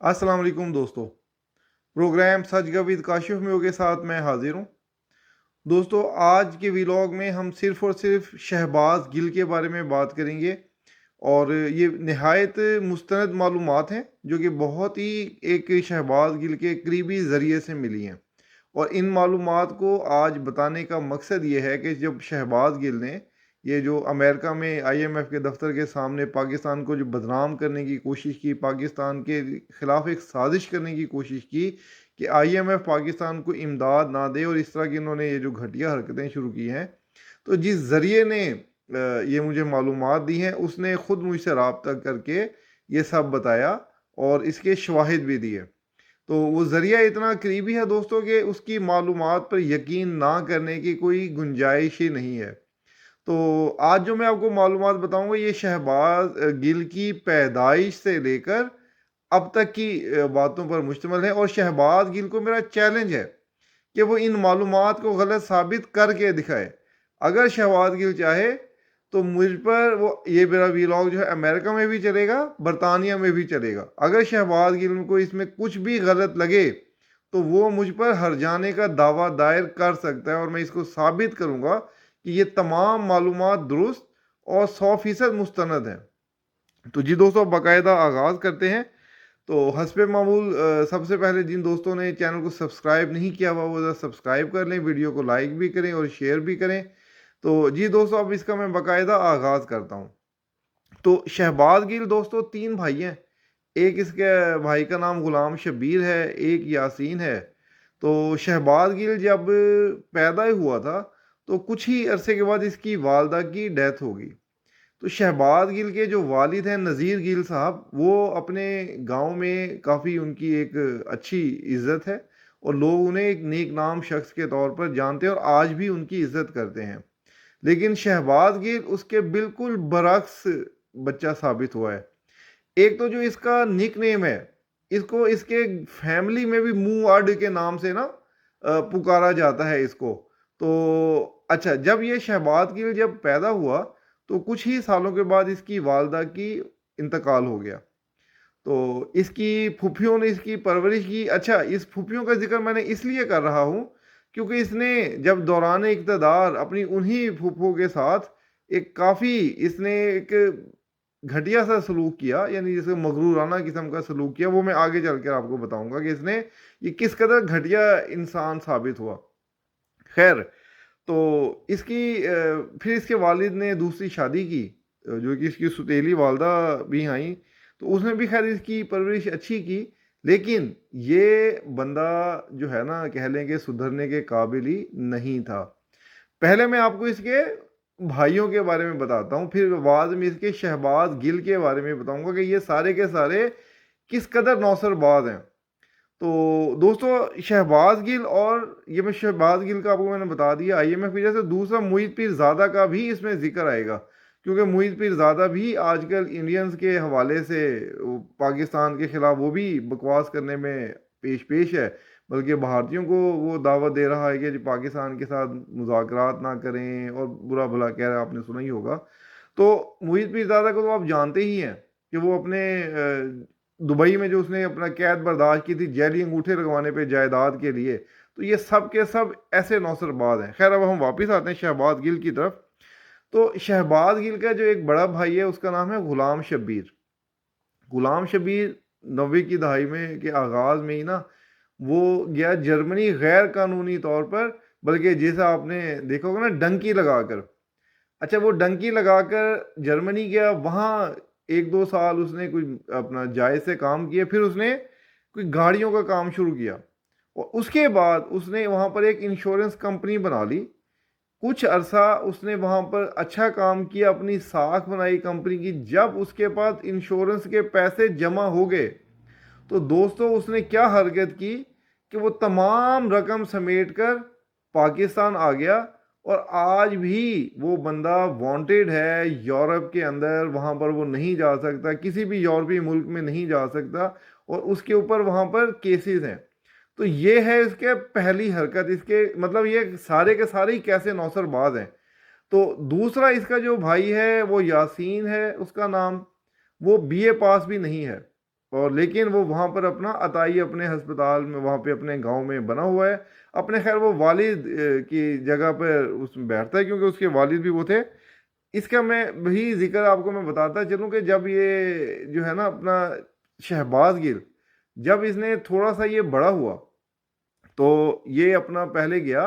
अस्सलाम वालेकुम दोस्तों। प्रोग्राम सच गविद काशिफ में के साथ मैं हाजिर हूँ। दोस्तों, आज के व्लॉग में हम सिर्फ़ और सिर्फ शहबाज गिल के बारे में बात करेंगे और ये नहायत मुस्तनद मालूमात हैं जो कि बहुत ही एक शहबाज गिल के करीबी ज़रिए से मिली हैं। और इन मालूमात को आज बताने का मकसद ये है कि जब शहबाज गिल ने ये जो अमेरिका में आईएमएफ के दफ्तर के सामने पाकिस्तान को जो बदनाम करने की कोशिश की, पाकिस्तान के ख़िलाफ़ एक साजिश करने की कोशिश की कि आईएमएफ पाकिस्तान को इमदाद ना दे और इस तरह की इन्होंने ये जो घटिया हरकतें शुरू की हैं, तो जिस ज़रिए ने ये मुझे मालूमात दी हैं, उसने ख़ुद मुझसे रब्ता करके ये सब बताया और इसके शवाहिद भी दिए। तो वो ज़रिया इतना करीबी है दोस्तों कि उसकी मालूमात पर यकीन ना करने की कोई गुंजाइश ही नहीं है। तो आज जो मैं आपको मालूमात बताऊँगा, ये शहबाज गिल की पैदाइश से लेकर अब तक की बातों पर मुश्तमिल है और शहबाज गिल को मेरा चैलेंज है कि वो इन मालूमात को गलत साबित करके दिखाए। अगर शहबाज गिल चाहे तो मुझ पर वो ये मेरा वीलॉग जो है अमेरिका में भी चलेगा, बरतानिया में भी चलेगा। अगर शहबाज गिल को इसमें कुछ भी गलत लगे तो वो मुझ पर हर्जाने का दावा दायर कर सकता है और मैं इसको साबित करूँगा कि ये तमाम मालूमात दुरुस्त और 100% मुस्तनद हैं। तो जी दोस्तों, बाकायदा आगाज़ करते हैं। तो हस्बे मामूल सबसे पहले जिन दोस्तों ने चैनल को सब्सक्राइब नहीं किया हुआ वो ज़रा सब्सक्राइब कर लें, वीडियो को लाइक भी करें और शेयर भी करें। तो जी दोस्तों, अब इसका मैं बाकायदा आगाज़ करता हूँ। तो शहबाज गिल दोस्तों 3 भाई हैं। एक इसके भाई का नाम ग़ुलाम शब्बीर है, एक यासीन है। तो शहबाज गिल जब पैदा हुआ था तो कुछ ही अरसे के बाद इसकी वालदा की डेथ हो गई। तो शहबाज गिल के जो वालिद हैं नज़ीर गिल साहब, वो अपने गांव में काफ़ी उनकी एक अच्छी इज़्ज़त है और लोग उन्हें एक नेक नाम शख्स के तौर पर जानते हैं और आज भी उनकी इज़्ज़त करते हैं। लेकिन शहबाज गिल उसके बिल्कुल बरक्स बच्चा साबित हुआ है। एक तो जो इसका निक नेम है, इसको इसके फैमिली में भी मुंह आड़ के नाम से ना पुकारा जाता है इसको। तो अच्छा, जब ये शहबाज गिल जब पैदा हुआ तो कुछ ही सालों के बाद इसकी वालदा की इंतकाल हो गया। तो इसकी फूफियों ने इसकी परवरिश की। अच्छा, इस फूफियों का जिक्र मैंने इसलिए कर रहा हूँ क्योंकि इसने जब दौरान इक़्तिदार अपनी उन्हीं फूफों के साथ एक काफ़ी इसने एक घटिया सा सलूक किया, यानी जैसे मगरूराना किस्म का सलूक किया। वो मैं आगे चल कर आपको बताऊंगा कि इसने ये किस कदर घटिया इंसान साबित हुआ। खैर, तो इसकी फिर इसके वालिद ने दूसरी शादी की, जो कि इसकी सुतीली वालदा भी आई। तो उसने भी खैर इसकी परवरिश अच्छी की, लेकिन ये बंदा जो है ना, कह लें कि सुधरने के काबिल ही नहीं था। पहले मैं आपको इसके भाइयों के बारे में बताता हूँ, फिर बाद में इसके शहबाज गिल के बारे में बताऊंगा कि ये सारे के सारे किस कदर नौसरबाज हैं। तो दोस्तों, शहबाज गिल और ये मैं शहबाज गिल का आपको मैंने बता दिया आईएमएफ की वजह से। दूसरा मुईद पीरज़ादा का भी इसमें जिक्र आएगा, क्योंकि मुईद पीरज़ादा भी आजकल इंडियंस के हवाले से पाकिस्तान के ख़िलाफ़ वो भी बकवास करने में पेश है। बल्कि भारतीयों को वो दावत दे रहा है कि जी पाकिस्तान के साथ मुज़ाकरात ना करें और बुरा भला कह रहा है, आपने सुना ही होगा। तो मुईद पीरज़ादा को तो आप जानते ही हैं कि वो अपने दुबई में जो उसने अपना कैद बर्दाश्त की थी जैली अंगूठे लगवाने पे जायदाद के लिए। तो ये सब के सब ऐसे नौसरबाज हैं। खैर, अब हम वापस आते हैं शहबाज गिल की तरफ। तो शहबाज गिल का जो एक बड़ा भाई है उसका नाम है ग़ुलाम शब्बीर। ग़ुलाम शब्बीर 90 की दहाई में के आगाज़ में ही ना वो गया जर्मनी गैर कानूनी तौर पर, बल्कि जैसा आपने देखा होगा ना डंकी लगाकर। अच्छा, वो डंकी लगाकर जर्मनी गया, वहाँ 1-2 साल उसने कुछ अपना जायज़ से काम किए, फिर उसने कोई गाड़ियों का काम शुरू किया और उसके बाद उसने वहाँ पर एक इंश्योरेंस कंपनी बना ली। कुछ अरसा उसने वहाँ पर अच्छा काम किया, अपनी साख बनाई कंपनी की। जब उसके पास इंश्योरेंस के पैसे जमा हो गए तो दोस्तों उसने क्या हरकत की कि वो तमाम रकम समेट कर पाकिस्तान आ गया और आज भी वो बंदा वांटेड है यूरोप के अंदर। वहाँ पर वो नहीं जा सकता, किसी भी यूरोपीय मुल्क में नहीं जा सकता और उसके ऊपर वहाँ पर केसेस हैं। तो ये है इसके पहली हरकत। इसके मतलब ये सारे के सारे ही कैसे नौसरबाज हैं। तो दूसरा इसका जो भाई है वो यासीन है उसका नाम, वो बीए पास भी नहीं है। और लेकिन वो वहाँ पर अपना अताई अपने हस्पताल में वहाँ पे अपने गांव में बना हुआ है अपने। खैर वो वालिद की जगह पर उसमें बैठता है क्योंकि उसके वालिद भी वो थे। इसका मैं वही जिक्र आपको मैं बताता चलूँ कि जब ये जो है ना अपना शहबाज गिल, जब इसने थोड़ा सा ये बड़ा हुआ तो ये अपना पहले गया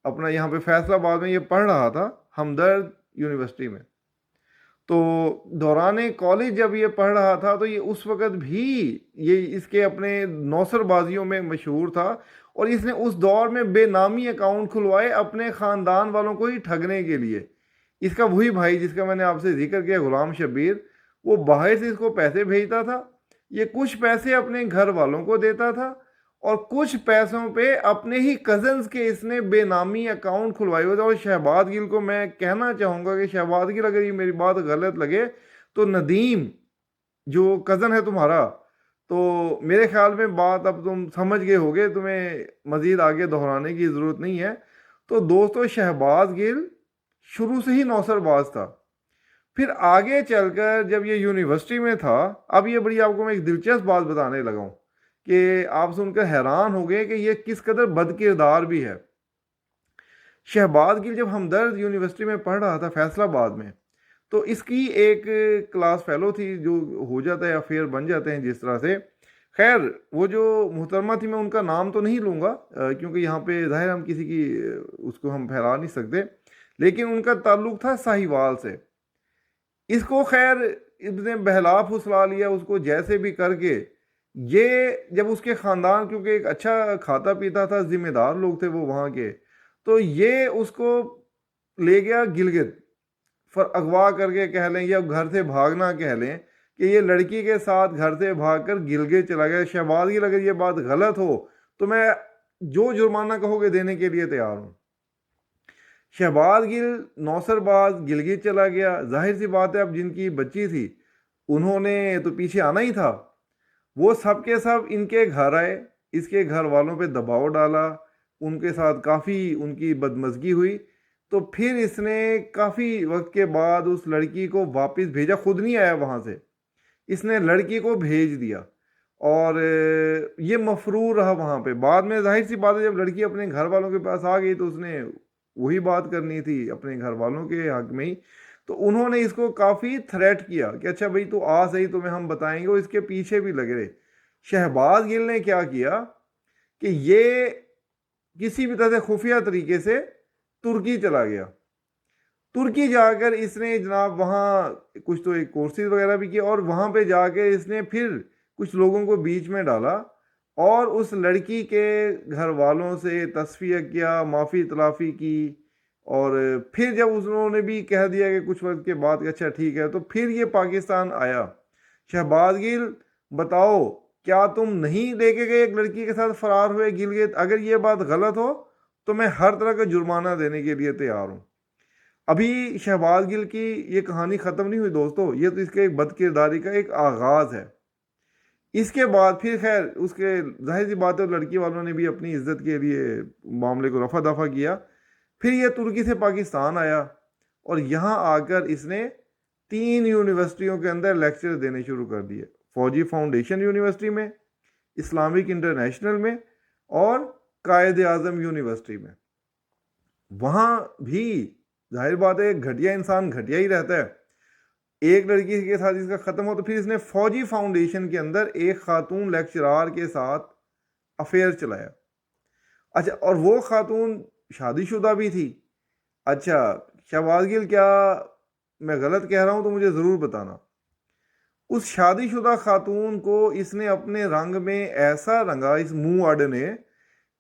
अपना यहाँ पे फैसलाबाद में ये पढ़ रहा था हमदर्द यूनिवर्सिटी में। तो दौरान कॉलेज जब ये पढ़ रहा था तो ये उस वक़्त भी ये इसके अपने नौसरबाजियों में मशहूर था और इसने उस दौर में बेनामी अकाउंट खुलवाए अपने ख़ानदान वालों को ही ठगने के लिए। इसका वही भाई जिसका मैंने आपसे जिक्र किया गुलाम शब्बीर, वो बाहर से इसको पैसे भेजता था, ये कुछ पैसे अपने घर वालों को देता था और कुछ पैसों पे अपने ही कज़न्स के इसने बेनामी अकाउंट खुलवाए हुए थे। और शहबाज गिल को मैं कहना चाहूँगा कि शहबाज गिल अगर ये मेरी बात गलत लगे तो नदीम जो कज़न है तुम्हारा, तो मेरे ख्याल में बात अब तुम समझ गए होगे, तुम्हें मज़ीद आगे दोहराने की ज़रूरत नहीं है। तो दोस्तों शहबाज गिल शुरू से ही नौसरबाज था। फिर आगे चलकर जब ये यूनिवर्सिटी में था, अब ये बड़ी आपको मैं एक दिलचस्प बात बताने लगा हूँ कि आप सुनकर हैरान हो गए कि ये किस कदर बदकिरदार भी है। शहबाज गिल जब हमदर्द यूनिवर्सिटी में पढ़ रहा था फैसलाबाद में, तो इसकी एक क्लास फेलो थी जो हो जाता है अफेयर बन जाते हैं जिस तरह से। खैर वो जो मुहतरमा थी मैं उनका नाम तो नहीं लूँगा क्योंकि यहाँ पे ज़ाहिर हम किसी की उसको हम फैला नहीं सकते, लेकिन उनका ताल्लुक था साहिवाल से। इसको खैर इसने बहला फुसला लिया उसको जैसे भी करके। ये जब उसके ख़ानदान क्योंकि एक अच्छा खाता पीता था, ज़िम्मेदार लोग थे वो वहाँ के, तो ये उसको ले गया गिलगित फिर अगवा करके कह लें या घर से भागना कह लें कि ये लड़की के साथ घर से भागकर गिलगित चला गया। शहबाज गिल अगर ये बात गलत हो तो मैं जो जुर्माना कहोगे देने के लिए तैयार हूँ। शहबाज गिल नौसरबाज गिलगित चला गया, जाहिर सी बात है अब जिनकी बच्ची थी उन्होंने तो पीछे आना ही था। वो सब के सब इनके घर आए, इसके घर वालों पे दबाव डाला, उनके साथ काफ़ी उनकी बदमज़गी हुई। तो फिर इसने काफ़ी वक्त के बाद उस लड़की को वापस भेजा, खुद नहीं आया वहाँ से, इसने लड़की को भेज दिया और ये मफरूर रहा वहाँ पे। बाद में जाहिर सी बात है जब लड़की अपने घर वालों के पास आ गई तो उसने वही बात करनी थी अपने घर वालों के हक में ही। तो उन्होंने इसको काफ़ी थ्रेट किया कि अच्छा भाई तू आ सही, तुम्हें हम बताएंगे, और इसके पीछे भी लग रहे। शहबाज गिल ने क्या किया कि ये किसी भी तरह से खुफिया तरीके से तुर्की चला गया। तुर्की जाकर इसने जनाब वहाँ कुछ तो एक कोर्सेज वगैरह भी किए और वहाँ पे जाकर इसने फिर कुछ लोगों को बीच में डाला और उस लड़की के घर वालों से तस्फिया किया, माफ़ी तलाफ़ी की। और फिर जब उन्होंने भी कह दिया कि कुछ वक्त के बाद कि अच्छा ठीक है, तो फिर ये पाकिस्तान आया। शहबाज गिल बताओ क्या तुम नहीं लेके गए एक लड़की के साथ फरार हुए गिलगित? अगर ये बात गलत हो तो मैं हर तरह का जुर्माना देने के लिए तैयार हूँ। अभी शहबाज गिल की ये कहानी ख़त्म नहीं हुई दोस्तों, ये तो इसके एक बदकिरदारी का एक आगाज़ है। इसके बाद फिर खैर उसके जाहिर सी बात है लड़की वालों ने भी अपनी इज्जत के लिए मामले को रफा दफा किया। फिर ये तुर्की से पाकिस्तान आया और यहाँ आकर इसने 3 यूनिवर्सिटियों के अंदर लेक्चर देने शुरू कर दिए, फौजी फाउंडेशन यूनिवर्सिटी में, इस्लामिक इंटरनेशनल में और कायद आज़म यूनिवर्सिटी में। वहाँ भी जाहिर बात है घटिया इंसान घटिया ही रहता है। एक लड़की के साथ इसका ख़त्म हो तो फिर इसने फौजी फाउंडेशन के अंदर एक खातून लेक्चरार के साथ अफेयर चलाया। अच्छा, और वो खातून शादीशुदा भी थी। अच्छा शहबाज गिल, क्या मैं गलत कह रहा हूँ तो मुझे ज़रूर बताना। उस शादीशुदा खातून को इसने अपने रंग में ऐसा रंगा इस मुंह आड़ ने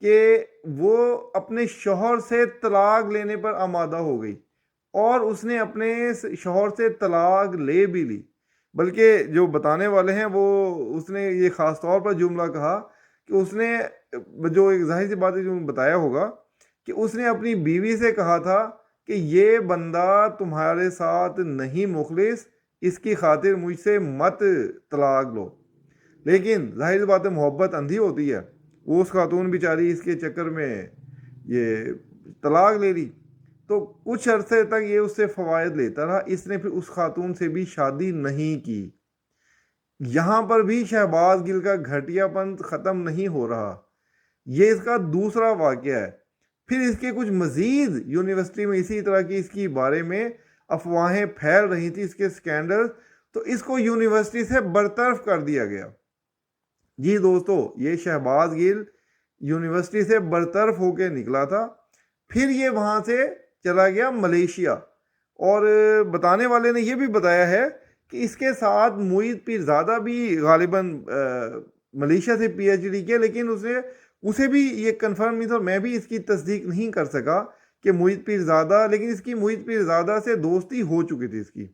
कि वो अपने शौहर से तलाक लेने पर आमादा हो गई और उसने अपने शौहर से तलाक ले भी ली। बल्कि जो बताने वाले हैं वो उसने ये ख़ास तौर पर जुमला कहा कि उसने जो एक ज़ाहिर सी बात है जो बताया होगा कि उसने अपनी बीवी से कहा था कि ये बंदा तुम्हारे साथ नहीं मुखलिस, इसकी खातिर मुझसे मत तलाक लो। लेकिन जाहिर सी बात है मोहब्बत अंधी होती है, वो उस खातून बेचारी इसके चक्कर में ये तलाक ले ली। तो कुछ अरसे तक ये उससे फ़वायद लेता रहा। इसने फिर उस खातून से भी शादी नहीं की। यहाँ पर भी शहबाज गिल का घटियापन ख़त्म नहीं हो रहा। ये इसका दूसरा वाक़या है। फिर इसके कुछ मज़ीद यूनिवर्सिटी में इसी तरह की इसकी बारे में अफवाहें फैल रही थी, इसके स्कैंडल, तो इसको यूनिवर्सिटी से बरतरफ कर दिया गया। जी दोस्तों, ये शहबाज गिल यूनिवर्सिटी से बरतरफ होकर निकला था। फिर ये वहाँ से चला गया मलेशिया, और बताने वाले ने ये भी बताया है कि इसके साथ मुईद पीरज़ादा भी गालिबन मलेशिया से पीएचडी किया, लेकिन उसे भी ये कंफर्म नहीं था, और मैं भी इसकी तस्दीक नहीं कर सका कि मुईद पीरज़ादा, लेकिन इसकी मुईद पीरज़ादा से दोस्ती हो चुकी थी इसकी।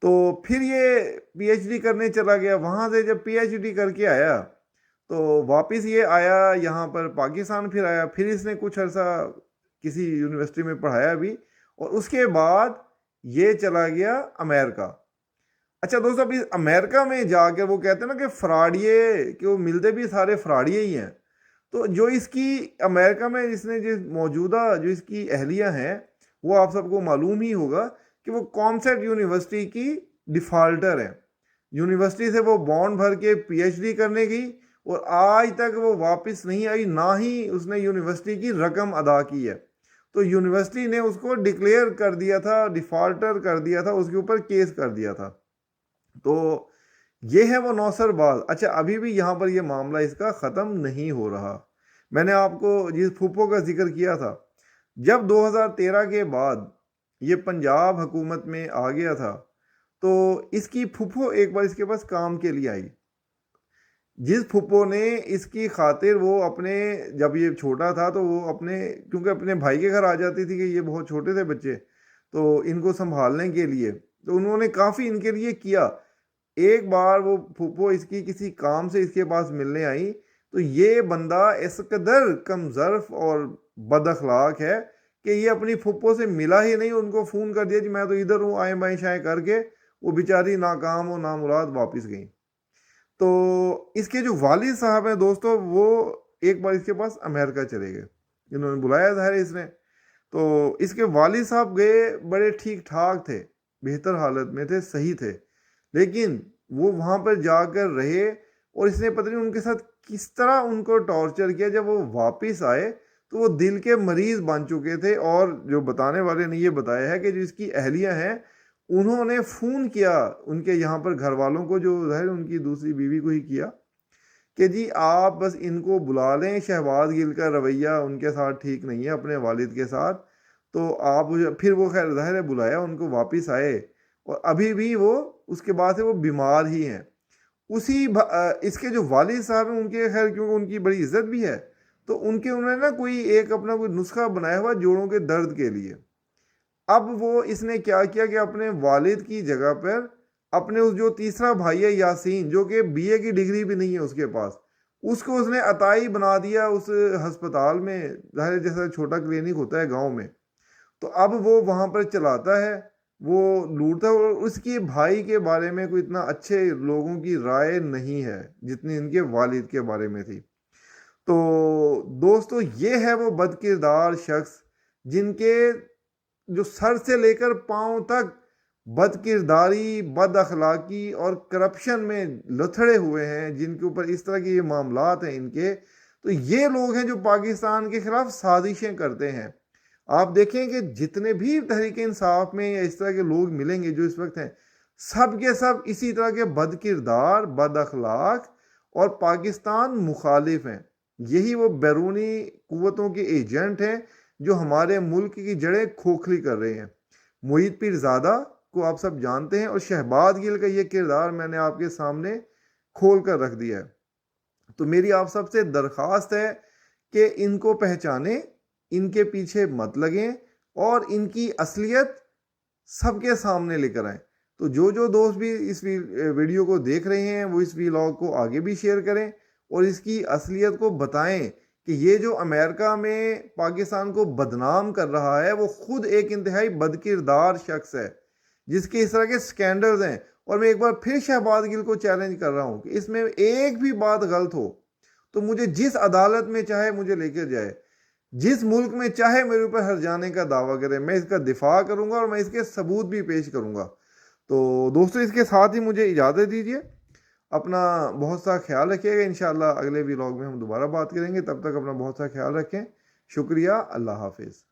तो फिर ये पीएचडी करने चला गया। वहाँ से जब पीएचडी करके आया तो वापस ये आया यहाँ पर पाकिस्तान, फिर आया, फिर इसने कुछ अर्सा किसी यूनिवर्सिटी में पढ़ाया भी, और उसके बाद ये चला गया अमेरिका। अच्छा दोस्तों, अभी अमेरिका में जाकर वो कहते हैं ना कि फ्रॉडिये, कि वो मिलते भी सारे फ्रॉडिये ही हैं। तो जो इसकी अमेरिका में इसने जो मौजूदा जो इसकी अहलियाँ हैं, वो आप सबको मालूम ही होगा कि वो कॉमसेट यूनिवर्सिटी की डिफ़ाल्टर है। यूनिवर्सिटी से वो बॉन्ड भर के पीएचडी करने गई, और आज तक वो वापस नहीं आई, ना ही उसने यूनिवर्सिटी की रकम अदा की है। तो यूनिवर्सिटी ने उसको डिक्लेयर कर दिया था, डिफ़ाल्टर कर दिया था, उसके ऊपर केस कर दिया था। तो ये है वो नौसरबाज। अच्छा, अभी भी यहाँ पर ये मामला इसका ख़त्म नहीं हो रहा। मैंने आपको जिस फूफो का जिक्र किया था, जब 2013 के बाद ये पंजाब हुकूमत में आ गया था, तो इसकी फूफो एक बार इसके पास काम के लिए आई। जिस फूफो ने इसकी खातिर वो अपने, जब ये छोटा था तो वो अपने, क्योंकि अपने भाई के घर आ जाती थी कि ये बहुत छोटे थे बच्चे, तो इनको संभालने के लिए तो उन्होंने काफ़ी इनके लिए किया। एक बार वो फूफो इसकी किसी काम से इसके पास मिलने आई, तो ये बंदा इस कदर कमज़र्फ और बदअखलाक है कि ये अपनी फूफो से मिला ही नहीं, उनको फ़ोन कर दिया कि मैं तो इधर हूँ, आए बाएँ शाएँ करके वो बेचारी नाकाम और नामुराद वापस गई। तो इसके जो वालिद साहब हैं दोस्तों, वो एक बार इसके पास अमेरिका चले गए, इन्होंने बुलाया था इसने। तो इसके वालिद साहब गए, बड़े ठीक ठाक थे, बेहतर हालत में थे, सही थे, लेकिन वो वहाँ पर जाकर रहे, और इसने पता नहीं उनके साथ किस तरह उनको टॉर्चर किया। जब वो वापस आए तो वो दिल के मरीज़ बन चुके थे, और जो बताने वाले ने ये बताया है कि जो इसकी अहलियाँ हैं, उन्होंने फ़ोन किया उनके यहाँ पर घर वालों को, जो ज़ाहिर उनकी दूसरी बीवी को ही किया, कि जी आप बस इनको बुला लें, शहबाज गिल का रवैया उनके साथ ठीक नहीं है अपने वालिद के साथ, तो आप फिर वो खैर ज़ाहिर है बुलाया, उनको वापस आए, और अभी भी वो उसके बाद से वो बीमार ही हैं। इसके जो वालिद साहब हैं उनके, खैर क्योंकि उनकी बड़ी इज्जत भी है, तो उन्होंने ना अपना कोई नुस्खा बनाया हुआ जोड़ों के दर्द के लिए। अब वो इसने क्या किया कि अपने वालिद की जगह पर अपने उस जो तीसरा भाई है यासीन, जो कि बीए की डिग्री भी नहीं है उसके पास, उसको उसने अताई बना दिया उस हस्पताल में, ज़ाहिर जैसा छोटा क्लिनिक होता है गांव में। तो अब वो वहाँ पर चलाता है, वो लूटता है, और उसके भाई के बारे में कोई इतना अच्छे लोगों की राय नहीं है जितनी इनके वालिद के बारे में थी। तो दोस्तों, ये है वो बदकिरदार शख्स जिनके जो सर से लेकर पांव तक बदकिरदारी, बद अखलाकी और करप्शन में लथड़े हुए हैं, जिनके ऊपर इस तरह के ये मामलात हैं इनके, तो ये लोग हैं जो पाकिस्तान के खिलाफ साजिशें करते हैं। आप देखें कि जितने भी तहरीक इंसाफ में या इस तरह के लोग मिलेंगे जो इस वक्त हैं, सब के सब इसी तरह के बदकिरदार, बद अखलाक और पाकिस्तान मुखालिफ हैं। यही वो बैरूनी कुव्वतों के एजेंट हैं जो हमारे मुल्क की जड़ें खोखली कर रहे हैं। मुईद पीरज़ादा को आप सब जानते हैं, और शहबाज गिल का ये किरदार मैंने आपके सामने खोल कर रख दिया है। तो मेरी आप सबसे दरख्वास्त है कि इनको पहचानें, इनके पीछे मत लगें, और इनकी असलियत सबके सामने लेकर आएँ। तो जो दोस्त भी इस वीडियो को देख रहे हैं, वो इस व्लॉग को आगे भी शेयर करें, और इसकी असलियत को बताएं कि ये जो अमेरिका में पाकिस्तान को बदनाम कर रहा है, वो खुद एक इंतहाई बदकिरदार शख्स है जिसके इस तरह के स्कैंडल्स हैं। और मैं एक बार फिर शहबाज गिल को चैलेंज कर रहा हूँ कि इसमें एक भी बात गलत हो तो मुझे जिस अदालत में चाहे मुझे लेकर जाए, जिस मुल्क में चाहे मेरे ऊपर हर जाने का दावा करे, मैं इसका दिफा करूँगा और मैं इसके सबूत भी पेश करूँगा। तो दोस्तों, इसके साथ ही मुझे इजाज़त दीजिए। अपना बहुत सा ख्याल रखिएगा। इंशाल्लाह अगले व्लॉग में हम दोबारा बात करेंगे। तब तक अपना बहुत सा ख्याल रखें। शुक्रिया। अल्लाह हाफिज़।